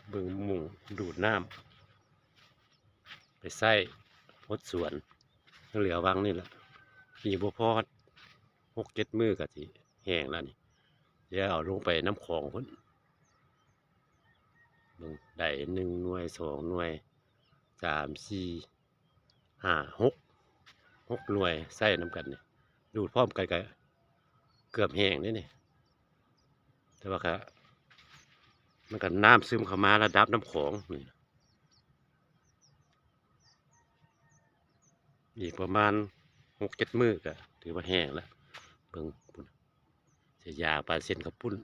เบิ่งหมูดูดน้ำไปใส่พดสวนเหลือวังนี่แหละปีบ่พอด6-7 มื้อก็สิแห้งแล้วนี่เดี๋ยวเอาลงไปน้ำของพุ่นเบิ่งได้1 หน่วย2 หน่วย3 4 5 6 หน่วยใส่น้ำกันนี่ดูดพร้อมกันก็เกือบแห้งนี่แต่ว่าก็มันก็น้ำซึมเข้ามาระดับน้ำของนี่อีกประมาณ6-7 มื้อก็ถือว่าแห้งแล้วเบิ่งพุ่นเสียยาปลาเส้นกับปุ้น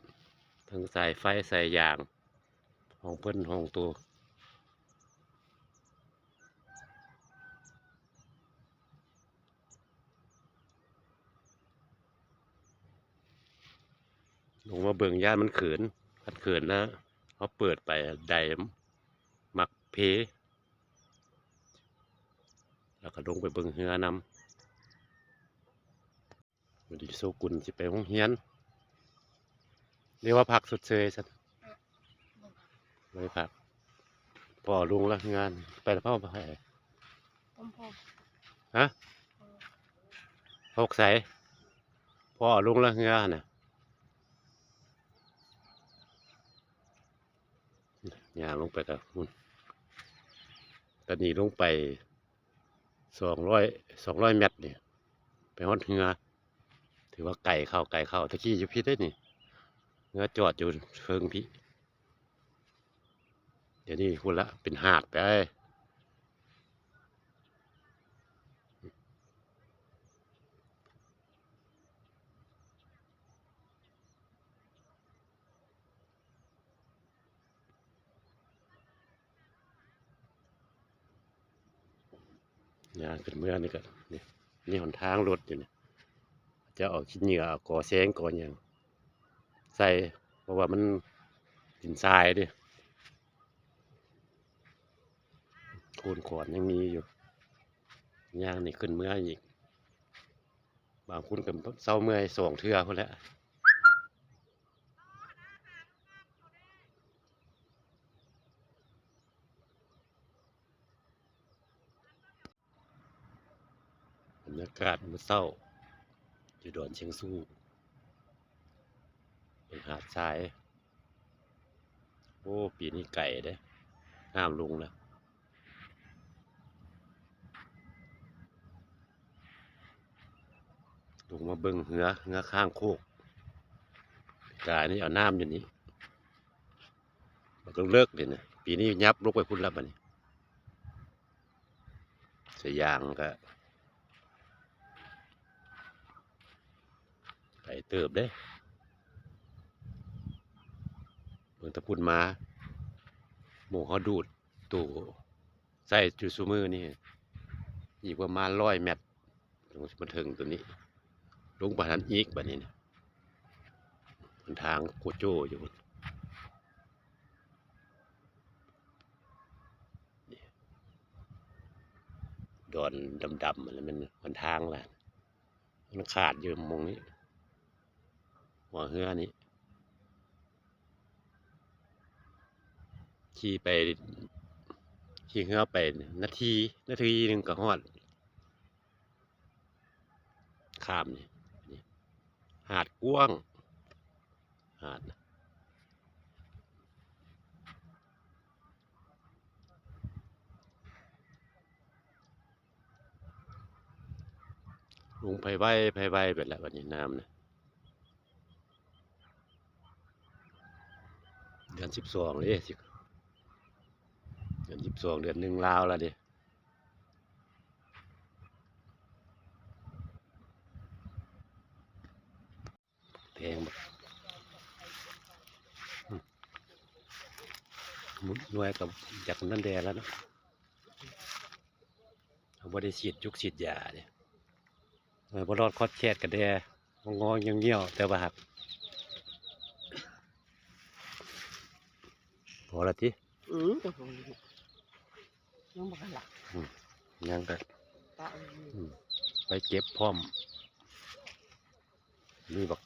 ทั้งสายไฟใส่ยางห้องเพิ่นห้องตัวลงมาเบิ่งย่านมันเขินคันเขินแล้วเขาเปิดไปได้มักเพแล้วก็ลงไปเบิ่งเฮือนำวันนี้โซกุลสิไปโรงเรียนเรียกว่าพักสุดเชยสันไม่พักพอลุงละงานไปแล้วพ่อไปฮะพกใส่พอลุงละงานน่ะย่างลงไปกับหุ่นตอนนี้ลงไป200 เมตรเนี่ยไปฮอดเฮือถือว่าไก่เข้าตะกี้อยู่พี่ได้นี่เฮือจอดอยู่เฟิงพี่เดี๋ยวนี้หุ่นละเป็นหาดไปย่างขึ้นเมื่อนี่ก็นี่หนทางรถอยู่เนี่ยจะออกขี้เหงื่อก่อแสงก่อนอย่างใส่เพราะว่ามันดินทรายดิโคนขอนยังมีอยู่ย่างนี่ขึ้นเมื่ออีกบางคนกับเศร้าเมื่อย2 เทื่อคนแล้วบรรยากาศมันเศร้าอยู่ดอนเชียงสู้เป็นหาดทรายโอ้ปีนี้ไก่เด้ห้ามลงแล้วลงมาเบิ่งเหือข้างโคกกายนี่เอาน้ำอยู่นี้มันก็เลิกเลยนะปีนี้ยับลกไปพุ่นแล้วบัดนี้สยางก็ไปเติบเด้เบิ่งตะพุ่นมาหมูเขาดูดตู่ใส่จุซูมือนี่อีกประมาณ100 เมตรมาถึงตัวนี้ลงไปทันอีกแบบนี้นะเป็นทางโคโจอยู่ดอนดำๆอะไรมันทางแหละมันขาดอยู่มองนี้หัวเฮือนี้ขี่ไปขี่เฮือไปนาทีหนึ่งก็ฮอดข้ามนี่หาดกว้างหาดลงไปไว้ไปแล้ววันนี้น้ำนะเดือน12เลยสิเดือน12เดือนหนึ่งลาวแล้วดิแพงมุดหน่วยกับจากนั่นแดแล้วนะเขาบ่ได้ฉีดยุกฉีดยาเนี่ยบ่รอดคอดแคดกันแดงอยังเงี้ยวแต่ว่าหักพอละทียังบ่กันหลักยังก็ไปเก็บพร้อมนี่บอก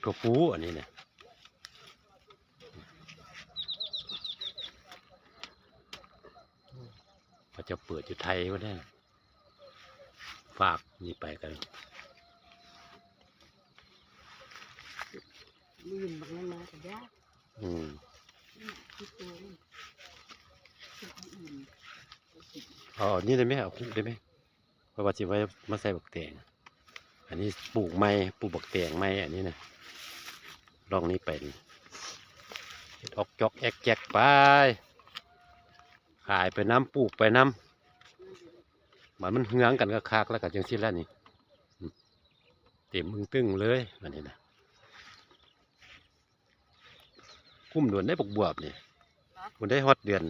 ตัวฟูอันนี้เนี่ย จะเปิดอยู่ไทยก็ได้ฝากนี่ไปกัน ลืมบางนั้นมาแต่ยาก อืม คิดตัวมันคิดอื่น อ๋อนี่ได้ไหมเอาได้ไหมเพราะว่าจะไว้มาใส่บักแตงอันนี้ปลูกไม้ปลูกบักแตงไม้อันนี้นะลองนี้ไปนี่เฮ็ดออกจอกแอกแจกไปขายไปน้ำปลูกไปน้ำมันเหืองกันก็คักแล้วก็จังซี่แล้วนี่อืมเต็มมึงตึ้งเลยอันนี้นะคุ้มด่วนได้บวบนี่คุณได้ฮอดเดือน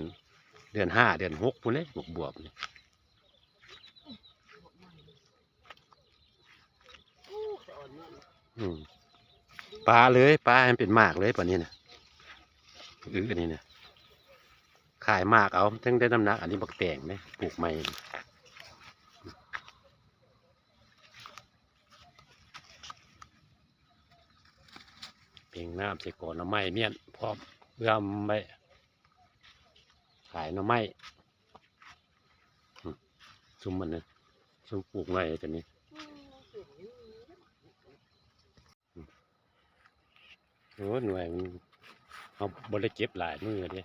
5เดือน6คุณได้บวบนี่ แต่อ่อนนี่ อืมปลาเลยปลาให้มันเป็นหมากเลยป่านนี้นะอันนี้นะขายหมากเอาทั้งได้น้ำหนักอันนี้บักแตงไหมปลูกใหม่เพียงน้ำใส่ก่อนหน่อไม้เมี่ยนพร้อมเพื่อมไปขายหน่อไม้อืมซุ่มมันนะซุ่มปลูกไม้ตัวนี้โอ้หน่วยมันเขาบริเก็บหลายมือเด้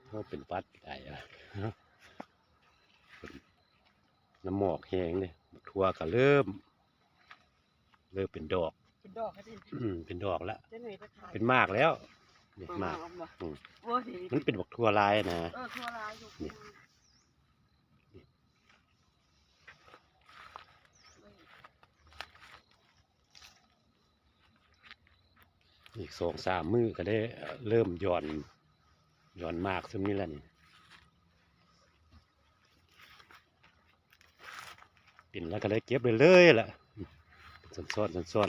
เขาเป็นฟัดใหญ่อะน้ำหมอกแห้งเนี่ยทั่วก็เริ่มเป็นดอก เป็นดอกก็ได้ เป็นดอกแล้ว จะหน่วยจะขาย เป็นมากแล้วนี่มาก โอ้ย มันเป็นบักทั่วลายนะ ทั่วร้ายอยู่ อีก2-3 มือก็ได้เริ่มหย่อนมากซึ่งนี่แหละนี่เป็นแล้วก็เลยเก็บไปเลยล่ะซ้อนกันส่ว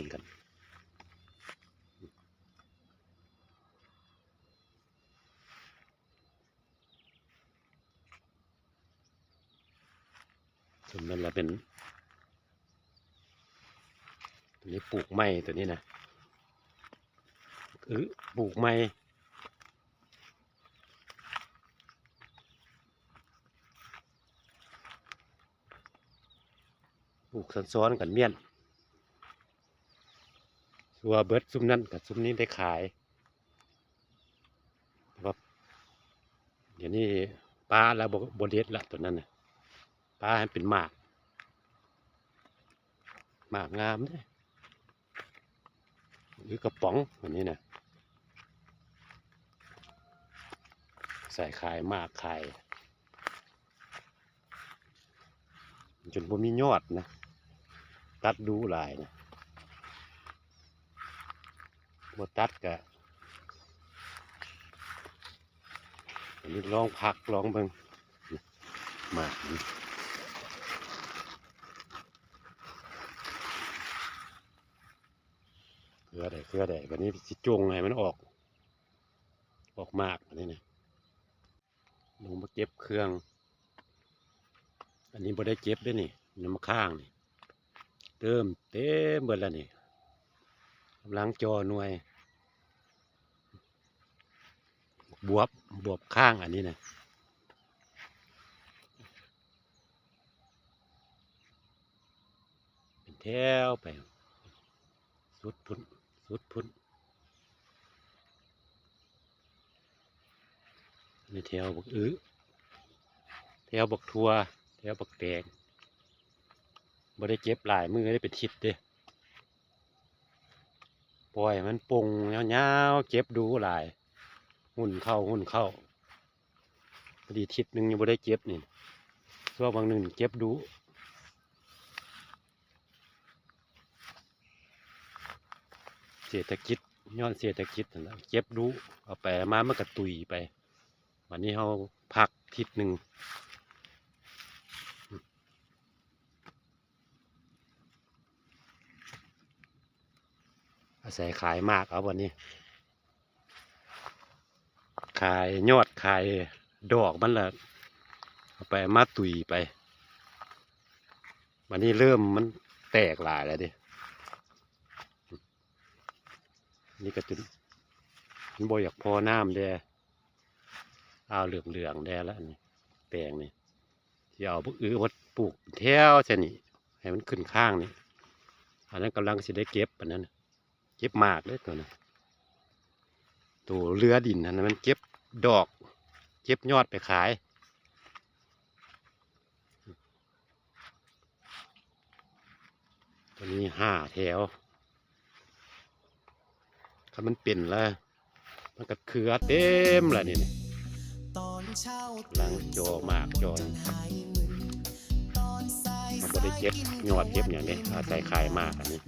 นนั้นละเป็นตัวนี้ปลูกไม้ตัวนี้นะปลูกไม้ปลูกซ้อนกันเมี่ยนสัวเบิดซุ้มนั้นกับซุ้มนี้ได้ขายแต่ว่าเดี๋ยวนี้ปลาแล้วบเด็ดละตัวนั้นนะปลาให้เป็นหมากงามเนี่ยหรือกระป๋องแบบนี้นะใส่ขายมากขายจนผมมียอดนะตัดดูหลายนะบ่ตัดกะอันนี้ลองพักลองเบิ่งมากนี่เครือได้วันนี้สิจงให้มันออกมากอันนี้นะลงมาเก็บเครื่องอันนี้บ่ได้เก็บด้วยนี่น้ำข้างนี่เติมเต็มเบิดแล้วนี่กำลังจอหน่วยบวบข้างอันนี้นะเป็นแถวไปสุดพุ่นนี่แถวบักแถวบักทัวแถวบักแตงบ่ได้เก็บหลายมือได้เป็นทิศเด้ปล่อยมันปงยาวๆเก็บดูหลายหุ่นเข้าพอดีทิศหนึ่งยังบ่ได้เก็บนี่ช่วงบางหนึ่งเก็บดูเศรษฐกิจย้อนเศรษฐกิจนั่นแหละเก็บดูเอาไปมามันก็ตุยไปวันนี้เขาพักทิศหนึ่งอาศัยขายมากเอาวันนี้ขายยอดขายดอกมันละเอาไปมาตุยไปวันนี้เริ่มมันแตกหลายแล้วดินี่ก็จุดมันบ่อยากพอน้ำแดเอาเหลืองแดแล้วนี่ แปลงนี่ที่เอาพวกพดปลูกแถวเช่นนี้ให้มันขึ้นข้างนี่อันนั้นกำลังสิได้เก็บอันนั้นเก็บหมากเลยตัวนั้นตัวเรือดินอันนั้นมันเก็บดอกเก็บยอดไปขายตัวนี้5 แถวถ้ามันเป็นแล้วมันก็เครือเต็มแล้วนี่กำลังจอหมากจอมันบ่ได้เก็บยอดเก็บอย่างนี้เอาใจขายมากอันนี้